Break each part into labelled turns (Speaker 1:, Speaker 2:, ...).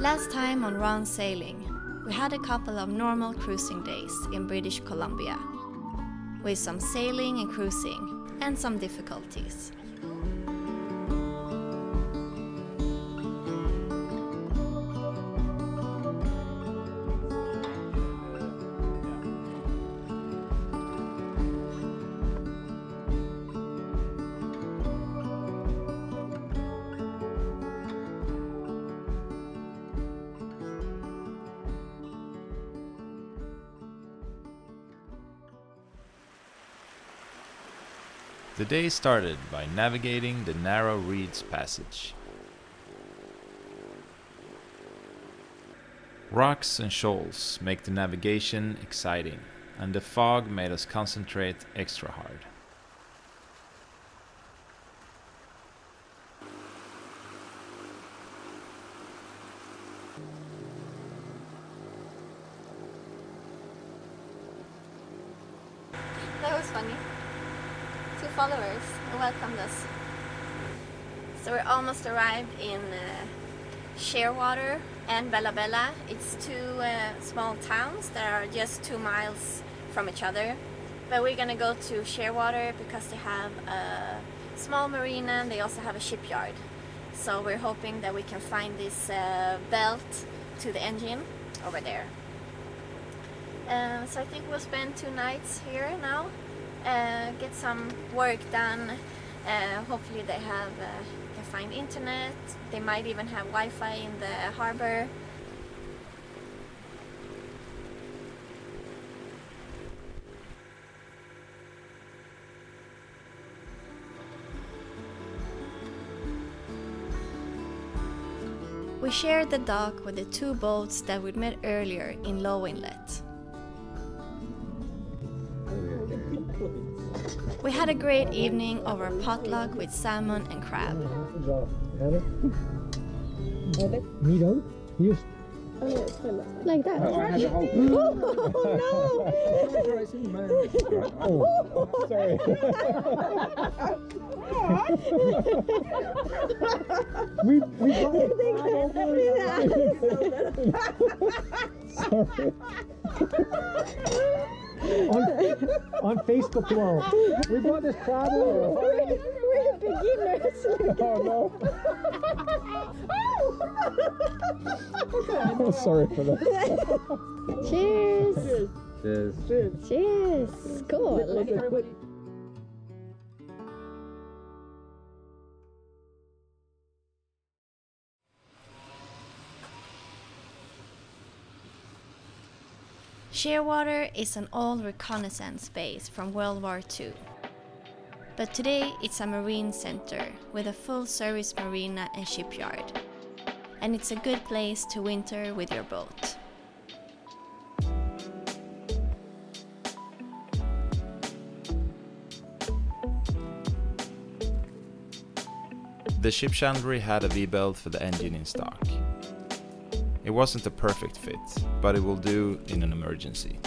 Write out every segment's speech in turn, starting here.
Speaker 1: Last time on Round Sailing, we had a couple of normal cruising days in British Columbia, with some sailing and cruising, and some difficulties.
Speaker 2: The day started by navigating the narrow Reeds Passage. Rocks and shoals make the navigation exciting, and the fog made us concentrate extra hard.
Speaker 1: That was funny. Two followers welcomed us. So we're almost arrived in Shearwater and Bella Bella. It's two small towns that are just 2 miles from each other. But we're gonna go to Shearwater because they have a small marina and they also have a shipyard. So we're hoping that we can find this belt to the engine over there. So I think we'll spend 2 nights here now. Get some work done. Hopefully they have can find internet. They might even have Wi-Fi in the harbor. We shared the dock with the 2 boats that we met earlier in Low Inlet. We had a great evening over potluck with salmon and crab.
Speaker 3: Like that.
Speaker 4: Oh, I had a whole...
Speaker 3: Oh,
Speaker 4: sorry. we on Facebook tomorrow. We bought this crab.
Speaker 3: We're beginners.
Speaker 4: Oh no. I'm sorry for that.
Speaker 3: Cheers.
Speaker 4: Cheers.
Speaker 3: Cheers. Cheers. Cool.
Speaker 1: Shearwater is an old reconnaissance base from World War II. But today it's a marine center with a full-service marina and shipyard. And it's a good place to winter with your boat.
Speaker 2: The ship chandlery had a V-belt for the engine in stock. It wasn't a perfect fit, but it will do in an emergency.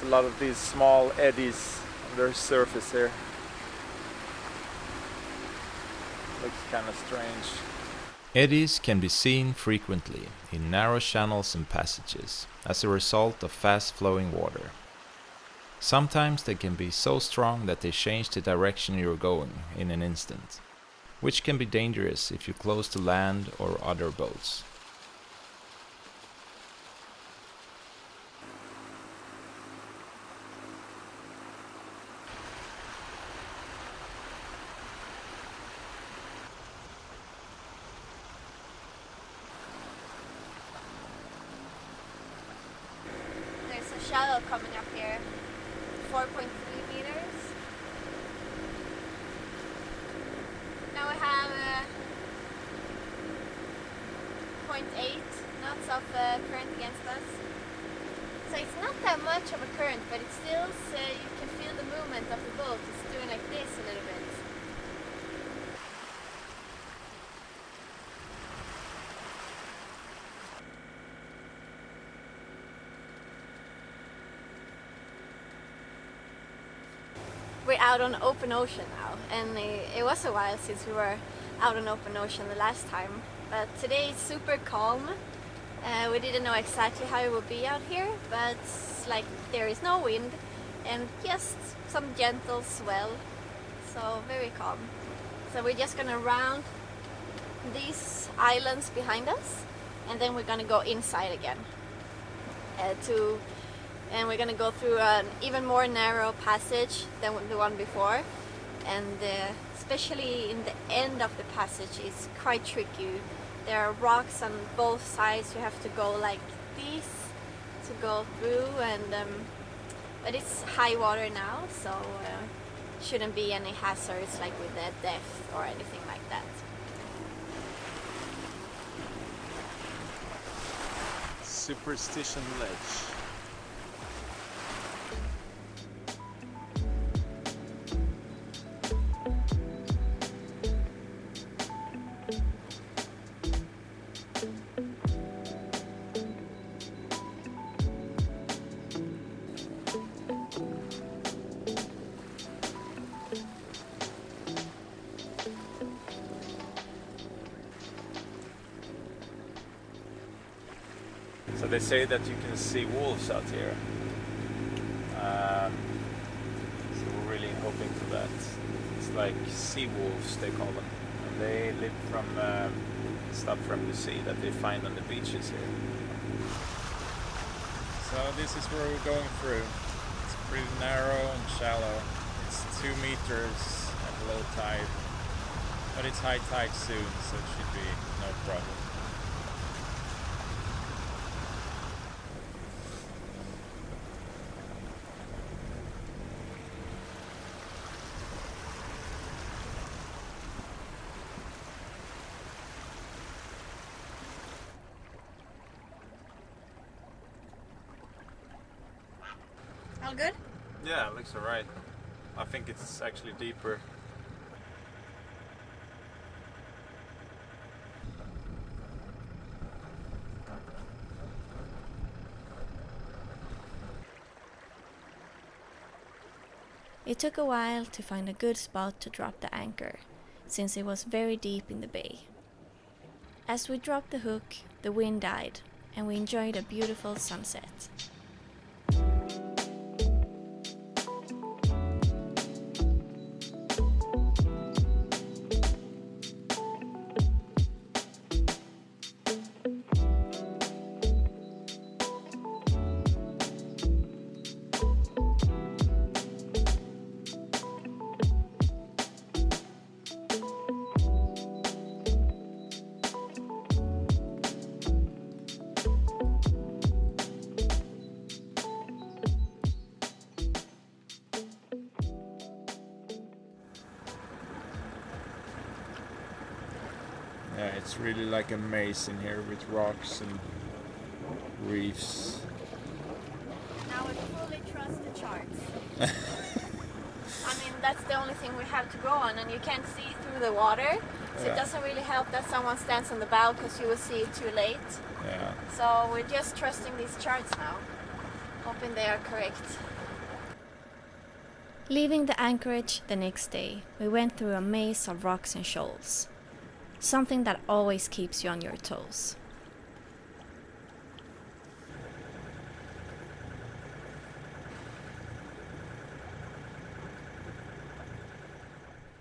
Speaker 5: A lot of these small eddies on their surface here. Looks kind of strange.
Speaker 2: Eddies can be seen frequently in narrow channels and passages as a result of fast-flowing water. Sometimes they can be so strong that they change the direction you're going in an instant, which can be dangerous if you're close to land or other boats.
Speaker 1: Shallow coming up here, 4.3 meters. Now we have 0.8 knots of current against us. So it's not that much of a current, but it's still, you can feel the movement of the boat. It's doing like this a little bit. We're out on open ocean now, and it was a while since we were out on open ocean the last time. But today it's super calm. We didn't know exactly how it would be out here, but like there is no wind and just some gentle swell, so very calm. So we're just gonna round these islands behind us, and then we're gonna go inside again and we're gonna go through an even more narrow passage than the one before, and especially in the end of the passage it's quite tricky. There are rocks on both sides. You have to go like this to go through, and but it's high water now, so shouldn't be any hazards like with the depth or anything like that.
Speaker 5: Superstition Ledge. So they say that you can see wolves out here. So we're really hoping for that. It's like sea wolves, they call them. And they live from stuff from the sea that they find on the beaches here. So this is where we're going through. It's pretty narrow and shallow. It's 2 meters at low tide. But it's high tide soon, so it should be no problem.
Speaker 1: All good?
Speaker 5: Yeah, it looks alright. I think it's actually deeper.
Speaker 1: It took a while to find a good spot to drop the anchor, since it was very deep in the bay. As we dropped the hook, the wind died, and we enjoyed a beautiful sunset.
Speaker 5: Yeah, it's really like a maze in here with rocks and reefs.
Speaker 1: Now we fully trust the charts. I mean, that's the only thing we have to go on, and you can't see through the water, so it doesn't really help that someone stands on the bow because you will see it too late.
Speaker 5: Yeah.
Speaker 1: So we're just trusting these charts now, hoping they are correct. Leaving the anchorage the next day, we went through a maze of rocks and shoals. Something that always keeps you on your toes.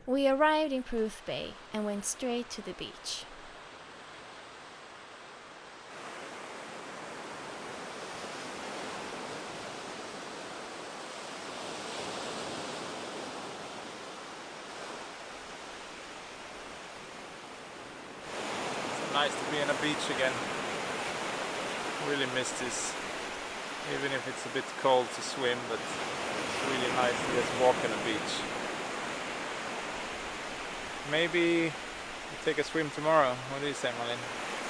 Speaker 1: We arrived in Pruth Bay and went straight to the beach.
Speaker 5: Nice to be on a beach again. Really miss this. Even if it's a bit cold to swim, but it's really nice to just walk on a beach. Maybe we'll take a swim tomorrow. What do you say, Malin?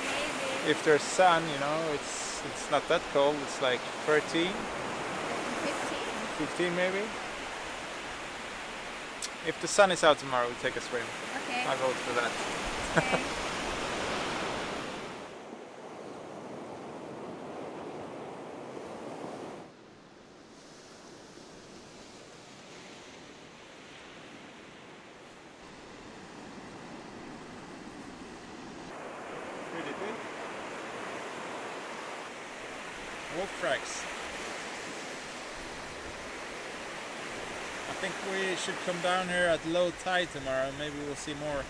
Speaker 1: Maybe
Speaker 5: If there's sun, you know, it's not that cold. It's like 13,
Speaker 1: 15.
Speaker 5: 15 maybe. If the sun is out tomorrow, we'll take a swim.
Speaker 1: Okay.
Speaker 5: I vote for that.
Speaker 1: Okay.
Speaker 5: Pretty big. Wolf tracks. I think we should come down here at low tide tomorrow. Maybe we'll see more.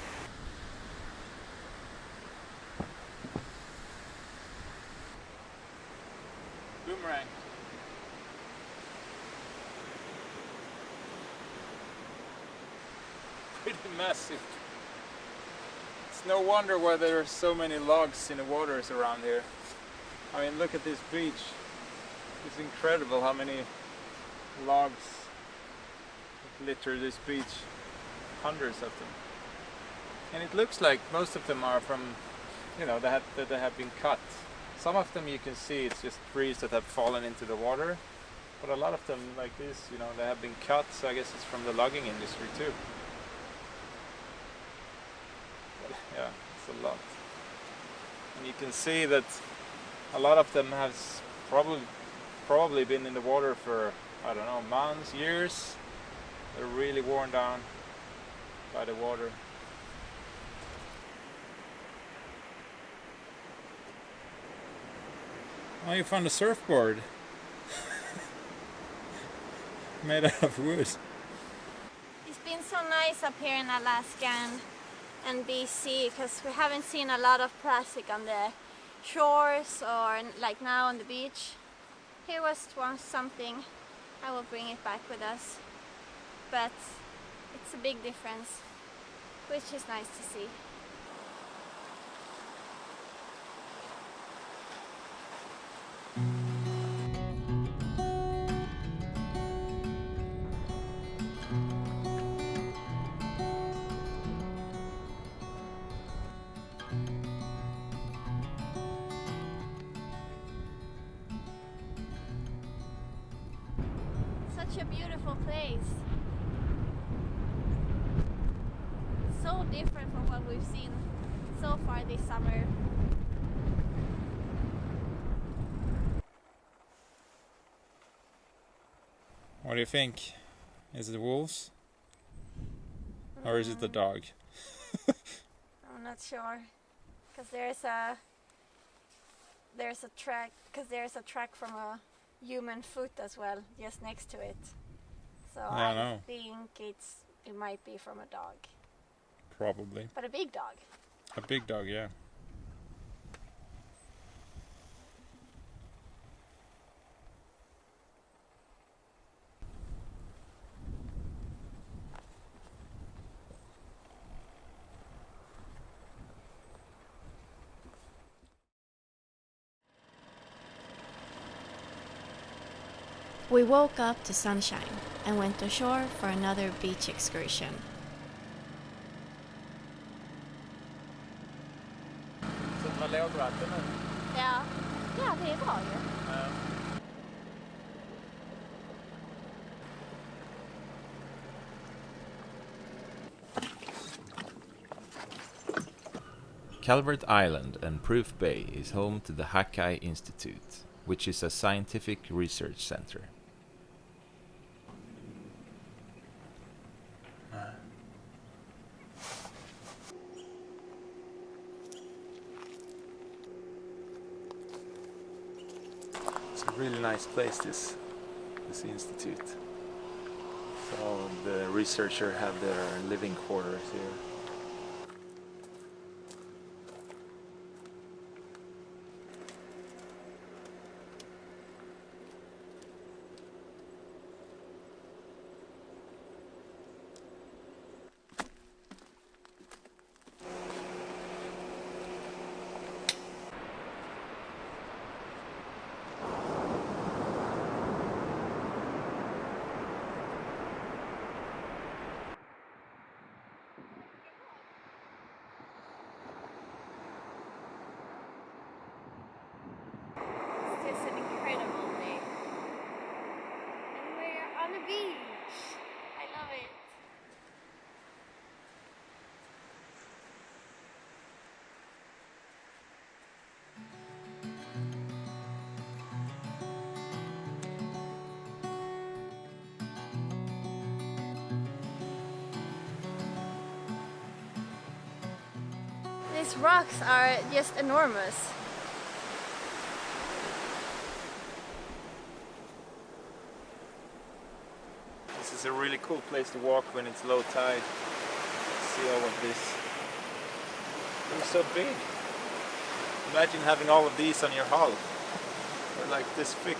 Speaker 5: Boomerang. Pretty massive. It's no wonder why there are so many logs in the waters around here. I mean, look at this beach. It's incredible how many logs litter this beach. Hundreds of them. And it looks like most of them are from, you know, that they have been cut. Some of them you can see it's just trees that have fallen into the water. But a lot of them, like this, you know, they have been cut, so I guess it's from the logging industry too. But yeah, it's a lot. And you can see that a lot of them has probably been in the water for, I don't know, months, years. They're really worn down by the water. Oh, you found a surfboard made out of wood.
Speaker 1: It's been so nice up here in Alaska and BC because we haven't seen a lot of plastic on the shores or like now on the beach. Here was once something. I will bring it back with us. But it's a big difference, which is nice to see. Such a beautiful place. So different from what we've seen so far this summer.
Speaker 5: What do you think? Is it wolves? Or is it the dog?
Speaker 1: I'm not sure, because there's a track. Because there's a track from a human foot as well, just next to it. So I
Speaker 5: know.
Speaker 1: think it might be from a dog,
Speaker 5: Probably.
Speaker 1: but a big dog.
Speaker 5: A big dog, yeah.
Speaker 1: We woke up to sunshine and went ashore for another beach excursion.
Speaker 5: Så det var lågt vatten nu?
Speaker 1: Ja, det var ju.
Speaker 2: Calvert Island and Pruth Bay is home to the Hakai Institute, which is a scientific research center.
Speaker 5: It's a really nice place, this institute. So the researchers have their living quarters here.
Speaker 1: these rocks are just enormous.
Speaker 5: This is a really cool place to walk when it's low tide. See all of this. They're so big. Imagine having all of these on your hull. They're like this thick.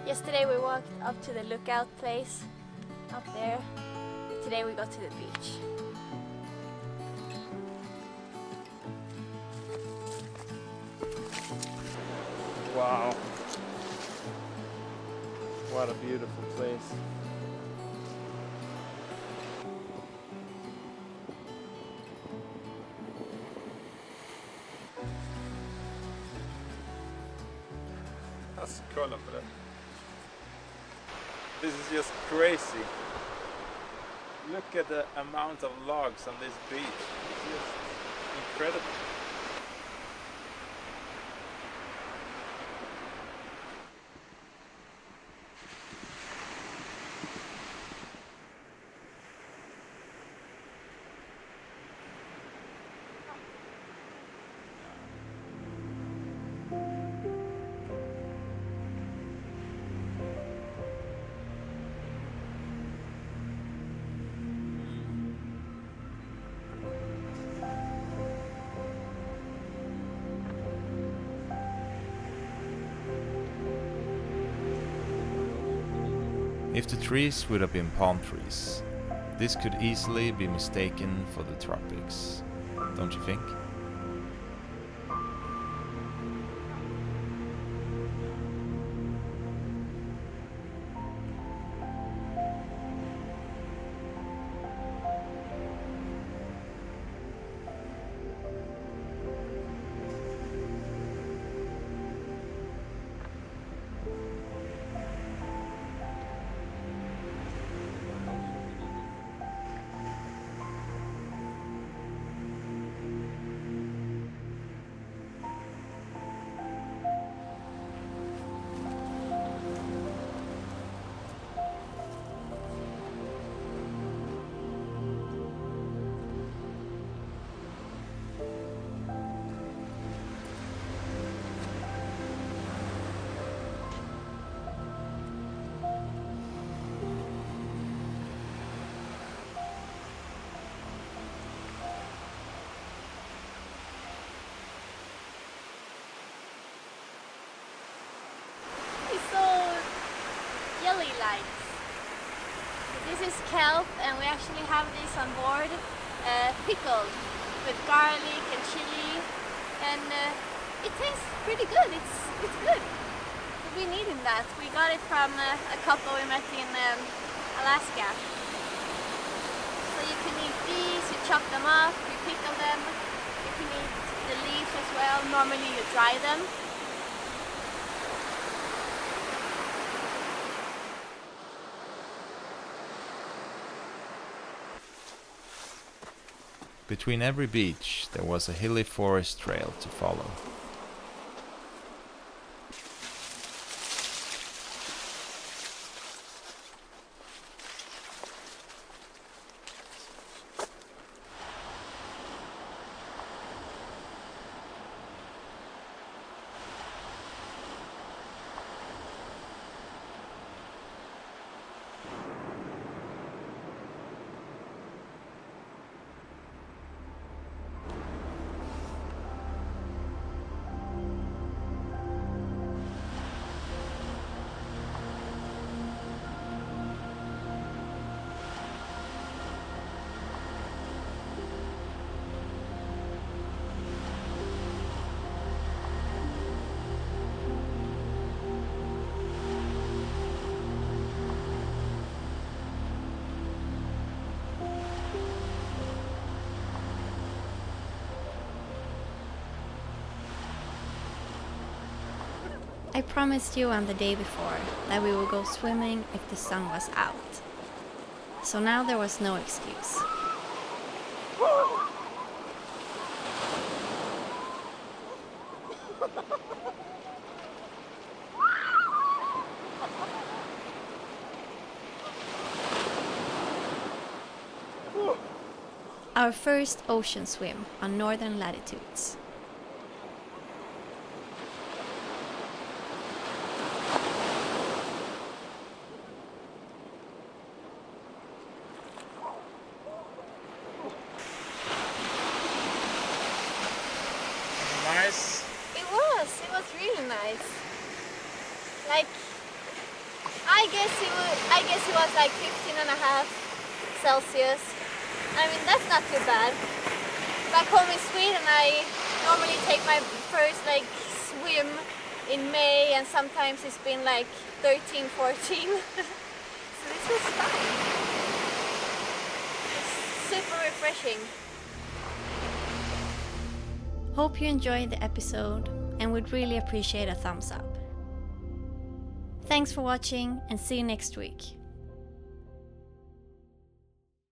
Speaker 1: Yesterday we walked up to the lookout place up there. Today we go to the beach.
Speaker 5: Wow. What a beautiful place. Alltså kolla på det. This is just crazy. Look at the amount of logs on this beach. It's just incredible.
Speaker 2: If the trees would have been palm trees, this could easily be mistaken for the tropics, don't you think?
Speaker 1: Jelly lights. This is kelp, and we actually have this on board, pickled with garlic and chili, and it tastes pretty good. It's good. We've been eating that. We got it from a couple we met in Alaska. So you can eat these, you chop them up, you pickle them. You can eat the leaves as well. Normally you dry them.
Speaker 2: Between every beach there was a hilly forest trail to follow.
Speaker 1: I promised you on the day before that we would go swimming if the sun was out. So now there was no excuse. Our first ocean swim on northern latitudes.
Speaker 5: Nice.
Speaker 1: It was really nice. Like, I guess it was like 15.5 Celsius. I mean, that's not too bad. Back home in Sweden, I normally take my first like swim in May, and sometimes it's been like 13, 14. So this was fine. It's super refreshing. Hope you enjoyed the episode and would really appreciate a thumbs up. Thanks for watching and see you next week.